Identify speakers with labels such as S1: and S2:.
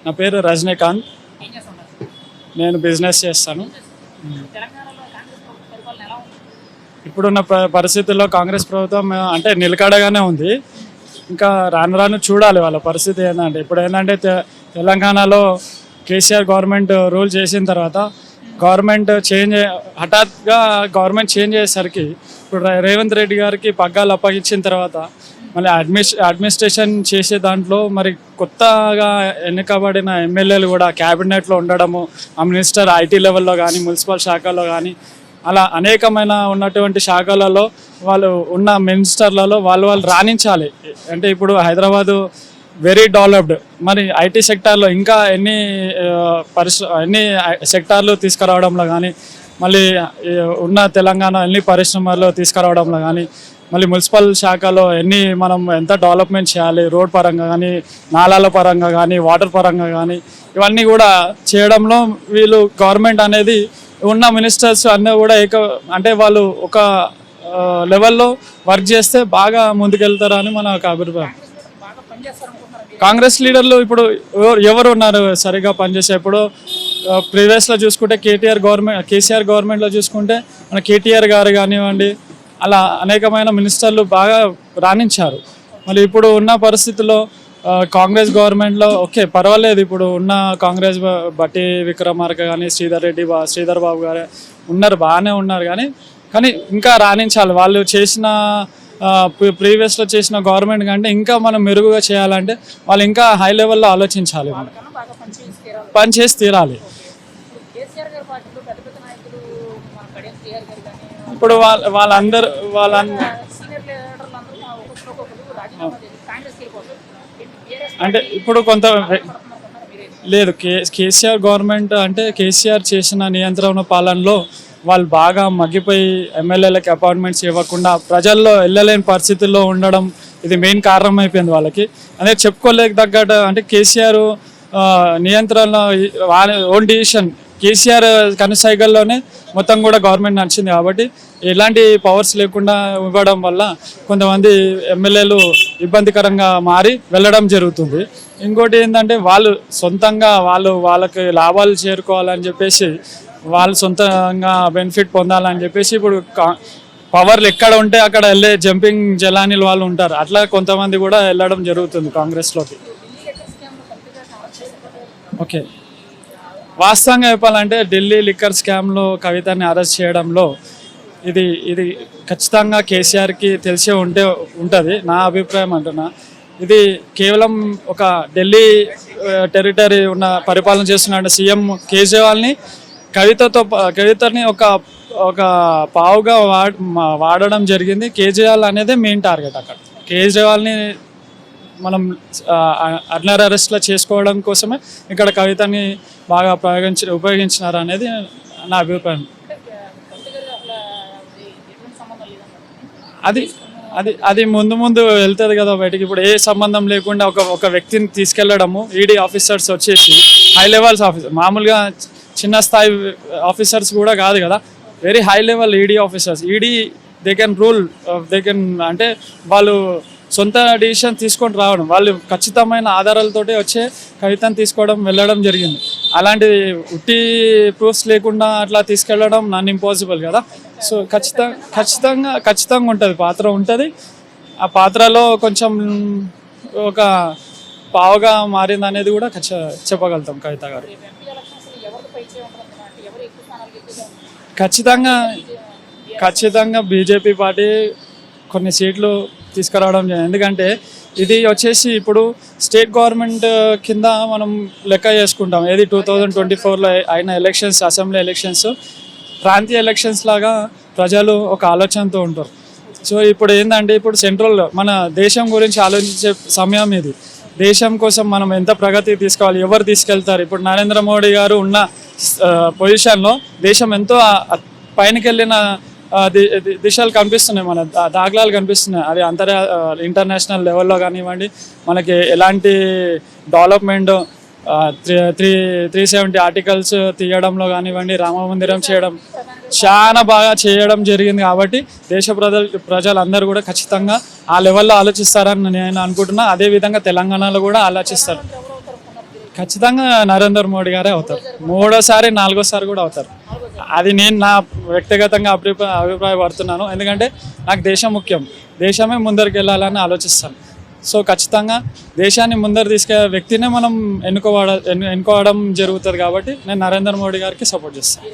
S1: నా పేరు రజనీకాంత్. నేను బిజినెస్ చేస్తాను. ఇప్పుడున్న పరిస్థితుల్లో కాంగ్రెస్ ప్రభుత్వం అంటే నిలకడగానే ఉంది. ఇంకా రాను రాను చూడాలి వాళ్ళ పరిస్థితి ఏంటంటే. ఇప్పుడు ఏంటంటే తెలంగాణలో కేసీఆర్ గవర్నమెంట్ రూల్ చేసిన తర్వాత గవర్నమెంట్ హఠాత్తుగా గవర్నమెంట్ చేంజ్ అయ్యేసరికి ఇప్పుడు రేవంత్ రెడ్డి గారికి పగ్గాలు అప్పగించిన తర్వాత మళ్ళీ అడ్మినిస్ట్రేషన్ చేసే దాంట్లో మరి కొత్తగా ఎన్నికబడిన ఎమ్మెల్యేలు కూడా క్యాబినెట్లో ఉండడము, ఆ మినిస్టర్ ఐటీ లెవెల్లో కానీ మున్సిపల్ శాఖలో కానీ అలా అనేకమైన ఉన్నటువంటి శాఖలలో వాళ్ళు ఉన్న మినిస్టర్లలో వాళ్ళు రాణించాలి. అంటే ఇప్పుడు హైదరాబాదు వెరీ డెవలప్డ్, మరి ఐటీ సెక్టార్లో ఇంకా ఎన్ని సెక్టార్లు తీసుకురావడంలో కానీ, మళ్ళీ ఉన్న తెలంగాణ ఎన్ని పరిశ్రమల్లో తీసుకురావడంలో కానీ, మళ్ళీ మున్సిపల్ శాఖలో మనం ఎంత డెవలప్మెంట్ చేయాలి, రోడ్ పరంగా కానీ, నాలాల పరంగా కానీ, వాటర్ పరంగా కానీ, ఇవన్నీ కూడా చేయడంలో వీళ్ళు గవర్నమెంట్ అనేది ఉన్న మినిస్టర్స్ అన్నీ కూడా అంటే వాళ్ళు ఒక లెవెల్లో వర్క్ చేస్తే బాగా ముందుకెళ్తారని మన ఒక అభిప్రాయం. కాంగ్రెస్ లీడర్లు ఇప్పుడు ఎవరు ఉన్నారు సరిగా పనిచేసే? ఇప్పుడు ప్రీవియస్లో చూసుకుంటే కేసీఆర్ గవర్నమెంట్లో చూసుకుంటే మన కేటీఆర్ గారు కానివ్వండి, అలా అనేకమైన మినిస్టర్లు బాగా రాణించారు. మళ్ళీ ఇప్పుడు ఉన్న పరిస్థితుల్లో కాంగ్రెస్ గవర్నమెంట్లో ఓకే పర్వాలేదు, ఇప్పుడు ఉన్న కాంగ్రెస్ బట్టి విక్రమార్క కానీ శ్రీధర్ బాబు గారు ఉన్నారు, బాగానే ఉన్నారు. కానీ ఇంకా రాణించాలి. వాళ్ళు చేసిన ప్రీవియస్లో చేసిన గవర్నమెంట్ కంటే ఇంకా మనం మెరుగుగా చేయాలంటే వాళ్ళు ఇంకా హై లెవెల్లో ఆలోచించాలి, పని చేసి తీరాలి. ఇప్పుడు వాళ్ళందరూ అంటే ఇప్పుడు కొంత లేదు కేసీఆర్ గవర్నమెంట్ అంటే కేసీఆర్ చేసిన నియంత్రణ పాలనలో వాళ్ళు బాగా మగ్గిపోయి ఎమ్మెల్యేలకి అపాయింట్మెంట్స్ ఇవ్వకుండా ప్రజల్లో వెళ్ళలేని పరిస్థితుల్లో ఉండడం ఇది మెయిన్ కారణం అయిపోయింది వాళ్ళకి. అనేది చెప్పుకోలేక తగ్గట్టు అంటే కేసీఆర్ నియంత్రణలో ఓన్ డిసిషన్ కేసీఆర్ కనుసైగల్లోనే మొత్తం కూడా గవర్నమెంట్ నడిచింది. కాబట్టి ఎలాంటి పవర్స్ లేకుండా ఇవ్వడం వల్ల కొంతమంది ఎమ్మెల్యేలు ఇబ్బందికరంగా మారి వెళ్ళడం జరుగుతుంది. ఇంకోటి ఏంటంటే వాళ్ళు సొంతంగా వాళ్ళకి లాభాలు చేరుకోవాలని చెప్పేసి వాళ్ళు సొంతంగా బెనిఫిట్ పొందాలని చెప్పేసి ఇప్పుడు పవర్లు ఎక్కడ ఉంటే అక్కడ వెళ్ళే జంపింగ్ జలానీలు వాళ్ళు ఉంటారు. అట్లా కొంతమంది కూడా వెళ్ళడం జరుగుతుంది కాంగ్రెస్లోకి. ఓకే, వాస్తవంగా చెప్పాలంటే ఢిల్లీ లిక్కర్ స్కామ్లో కవితని అరెస్ట్ చేయడంలో ఇది ఖచ్చితంగా కేసీఆర్కి తెలిసే ఉంటుంది నా అభిప్రాయం అంటున్నా. ఇది కేవలం ఒక ఢిల్లీ టెరిటరీ ఉన్న పరిపాలన చేస్తున్న సీఎం కేజ్రీవాల్ని కవితని ఒక పావుగా వాడడం జరిగింది. కేజ్రీవాల్ అనేది మెయిన్ టార్గెట్. అక్కడ కేజ్రీవాల్ని మనం అర్నర్ అరెస్ట్లో చేసుకోవడం కోసమే ఇక్కడ కవితని బాగా ఉపయోగించినారు అనేది నా అభిప్రాయం. అది ముందు వెళ్తుంది కదా బయటికి. ఇప్పుడు ఏ సంబంధం లేకుండా ఒక వ్యక్తిని తీసుకెళ్లడము, ఈడీ ఆఫీసర్స్ వచ్చేసి హై లెవెల్స్ ఆఫీసర్, మామూలుగా చిన్న స్థాయి ఆఫీసర్స్ కూడా కాదు కదా, very high level ED officers. They can rule, అంటే వాళ్ళు సొంత డిసిషన్ తీసుకొని రావడం, వాళ్ళు ఖచ్చితమైన ఆధారాలతోటి వచ్చే కవితను తీసుకోవడం వెళ్ళడం జరిగింది. అలాంటి ఉట్టి ప్రూఫ్స్ లేకుండా అట్లా తీసుకెళ్ళడం నాన్ ఇంపాసిబుల్ కదా. సో ఖచ్చితంగా ఉంటుంది, పాత్ర ఉంటుంది. ఆ పాత్రలో కొంచెం ఒక పావుగా మారింది అనేది కూడా చెప్పగలుగుతాం కవిత గారు. ఖచ్చితంగా బీజేపీ పార్టీ కొన్ని సీట్లు తీసుకురావడం జరిగింది. ఎందుకంటే ఇది వచ్చేసి ఇప్పుడు స్టేట్ గవర్నమెంట్ కింద మనం లెక్క చేసుకుంటాం. ఏది 2024లో అయిన ఎలక్షన్స్, అసెంబ్లీ ఎలక్షన్స్ ప్రాంతీయ ఎలక్షన్స్ లాగా ప్రజలు ఒక ఆలోచనతో ఉంటారు. సో ఇప్పుడు ఏంటంటే ఇప్పుడు సెంట్రల్లో మన దేశం గురించి ఆలోచించే సమయం ఇది. దేశం కోసం మనం ఎంత ప్రగతి తీసుకోవాలి, ఎవరు తీసుకెళ్తారు. ఇప్పుడు నరేంద్ర మోడీ గారు ఉన్న పొజిషన్లో దేశం ఎంతో పైనకి వెళ్ళిన దిశలు కనిపిస్తున్నాయి, మన దాఖలాలు కనిపిస్తున్నాయి. అది ఇంటర్నేషనల్ లెవెల్లో కానివ్వండి, మనకి ఎలాంటి డెవలప్మెంట్ 370 ఆర్టికల్స్ తీయడంలో కానివ్వండి, రామ మందిరం చేయడం చాలా బాగా చేయడం జరిగింది. కాబట్టి దేశ ప్రజలందరూ కూడా ఖచ్చితంగా ఆ లెవెల్లో ఆలోచిస్తారని నేను అనుకుంటున్నా. అదేవిధంగా తెలంగాణలో కూడా ఆలోచిస్తారు. ఖచ్చితంగా నరేంద్ర మోడీ గారే అవుతారు. మూడోసారి నాలుగోసారి కూడా అవుతారు. అది నేను నా వ్యక్తిగతంగా అభిప్రాయపడుతున్నాను. ఎందుకంటే నాకు దేశం ముఖ్యం, దేశమే ముందరికి వెళ్ళాలని ఆలోచిస్తాను. సో ఖచ్చితంగా దేశాన్ని ముందరు తీసుకెళ్ళే వ్యక్తినే మనం ఎన్నుకోవడం జరుగుతుంది. కాబట్టి నేను నరేంద్ర మోడీ గారికి సపోర్ట్ చేస్తాను.